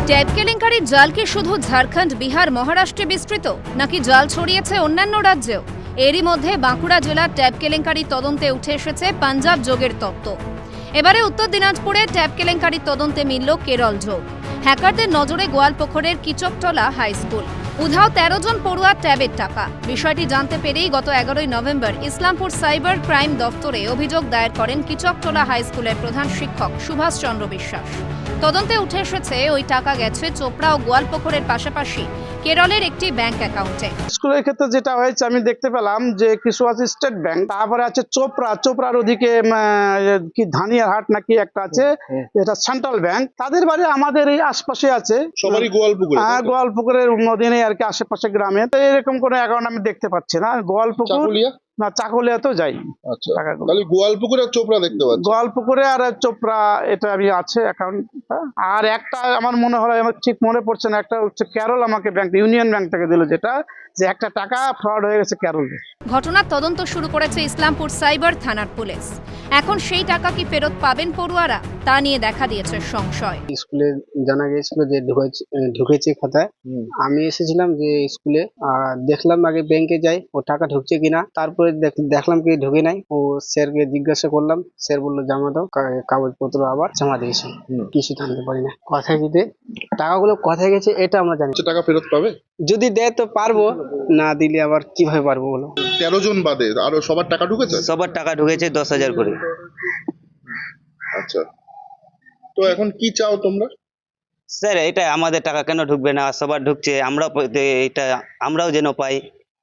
Tab কেলেঙ্কারির জাল কি শুধু ঝাড়খণ্ড, বিহার, মহারাষ্ট্রে বিস্তৃত, নাকি জাল ছড়িয়েছে অন্যান্য রাজ্যেও? এরই মধ্যে বাঁকুড়া জেলার ট্যাব কেলেঙ্কারির তদন্তে উঠে এসেছে পাঞ্জাব যোগের তত্ত্ব। এবারে উত্তর দিনাজপুরে ট্যাব কেলেঙ্কারির তদন্তে মিলল কেরল যোগ। হ্যাকারদের নজরে গোয়ালপুকুরের কিচকতলা হাই স্কুল। উধাও 13 জন পড়ুয়ার ট্যাবের টাকা। বিষয়টি জানতে পেরেই গত 11 নভেম্বর ইসলামপুর সাইবার ক্রাইম দফতরে অভিযোগ দায়ের করেন কিচকতলা হাই স্কুলের প্রধান শিক্ষক সুভাষ চন্দ্র বিশ্বাস। তদন্তে উঠে এসেছে ওই টাকা গেছে চোপড়া ও গোয়ালপুকুরের পাশাপাশি কেরলের একটি ব্যাংক অ্যাকাউন্টে। স্কুলের ক্ষেত্রে যেটা হয়েছে আমি দেখতে পেলাম যে কিছু আছে স্টেট ব্যাংক, তারপরে আছে চোপড়ার ওদিকে কি ধানিয়ারহাট নাকি একটা আছে, এটা সেন্ট্রাল ব্যাংক। তাদের বাড়ি আমাদের এই আশপাশে আছে, সবারই গোয়ালপুকুরে। হ্যাঁ, গোয়ালপুকুরের নদীনে আর কি আশেপাশে গ্রামে। তো এরকম কোনো অ্যাকাউন্ট আমি দেখতে পাচ্ছি না। গোয়ালপুকুর না, চাকুলিয়াতেও যাই। আচ্ছা, তাহলে গোয়ালপুকুর আর চোপড়া দেখতে পাচ্ছি। গোয়ালপুকুরে আর চোপড়া এটা আমি আছে অ্যাকাউন্টটা। আর একটা আমার মনে হয়, আমার ঠিক মনে পড়ছে না, একটা হচ্ছে কেরল আমাকে ব্যাংক, ইউনিয়ন ব্যাংক থেকে দিল, যেটা যে একটা টাকা ফ্রড হয়ে গেছে কেরলে। ঘটনার তদন্ত শুরু করেছে ইসলামপুর সাইবার থানার পুলিশ। এখন সেই টাকা কি ফেরত পাবেন পড়ুয়ারা, তা নিয়ে দেখা দিয়েছে সংশয়। স্কুলে জানা গিয়েছিল যে ঢুকেছে খাতায়। আমি এসেছিলাম যে স্কুলে, দেখলাম আগে ব্যাংকে যাই ও টাকা ঢুকছে কিনা, তারপরে দেখলাম কি ঢুকে নাই। ও স্যারকে জিজ্ঞাসা করলাম, স্যার বললো জমা দাও, কাগজপত্র আবার জমা দিয়েছি। কিছু জানতে পারি না কোথায় দিতে টাকাগুলো কোথায় গেছে এটা আমরা জানি। টাকা ফেরত পাবে যদি দেয় তো পারবো, না দিলে আবার কিভাবে পারবো বলো। 13 জন বাদে আরো সবার টাকা ঢুকেছে? সবার টাকা ঢুকেছে 10,000 করে। আচ্ছা, তো এখন কি চাও তোমরা? স্যার, এটা আমাদের টাকা কেন ঢুকবে না? সবার ঢুকছে, আমরাও যেন পাই।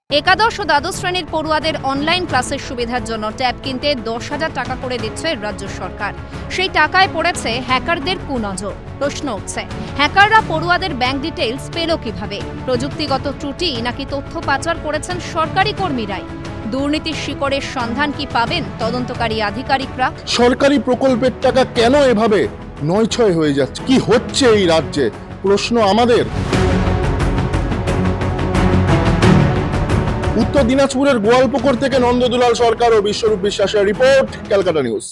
একাদশ ও দ্বাদশ শ্রেণীর পড়ুয়াদের অনলাইন ক্লাসের সুবিধার জন্য ট্যাব কিনতে 10,000 টাকা করে দিচ্ছে রাজ্য সরকার। সেই টাকায় পড়েছে হ্যাকারদের কুনজর। প্রশ্ন উঠছে, হ্যাকাররা পড়ুয়াদের ব্যাংক ডিটেইলস পেল কিভাবে? প্রযুক্তিগত ত্রুটি নাকি তথ্য পাচার করেছেন সরকারি কর্মীরাই? দুর্নীতির শিকড়ের সন্ধান কি পাবেন তদন্তকারী আধিকারিকরা? সরকারি প্রকল্পের টাকা কেন এভাবে নয়ছয় হয়ে যাচ্ছে? কি হচ্ছে এই রাজ্যে? প্রশ্ন আমাদের। উত্তর দিনাজপুরের গোয়ালপুকুর থেকে নন্দদুলাল সরকার ও বিশ্বরূপ বিশ্বাসের রিপোর্ট, ক্যালকাটা নিউজ।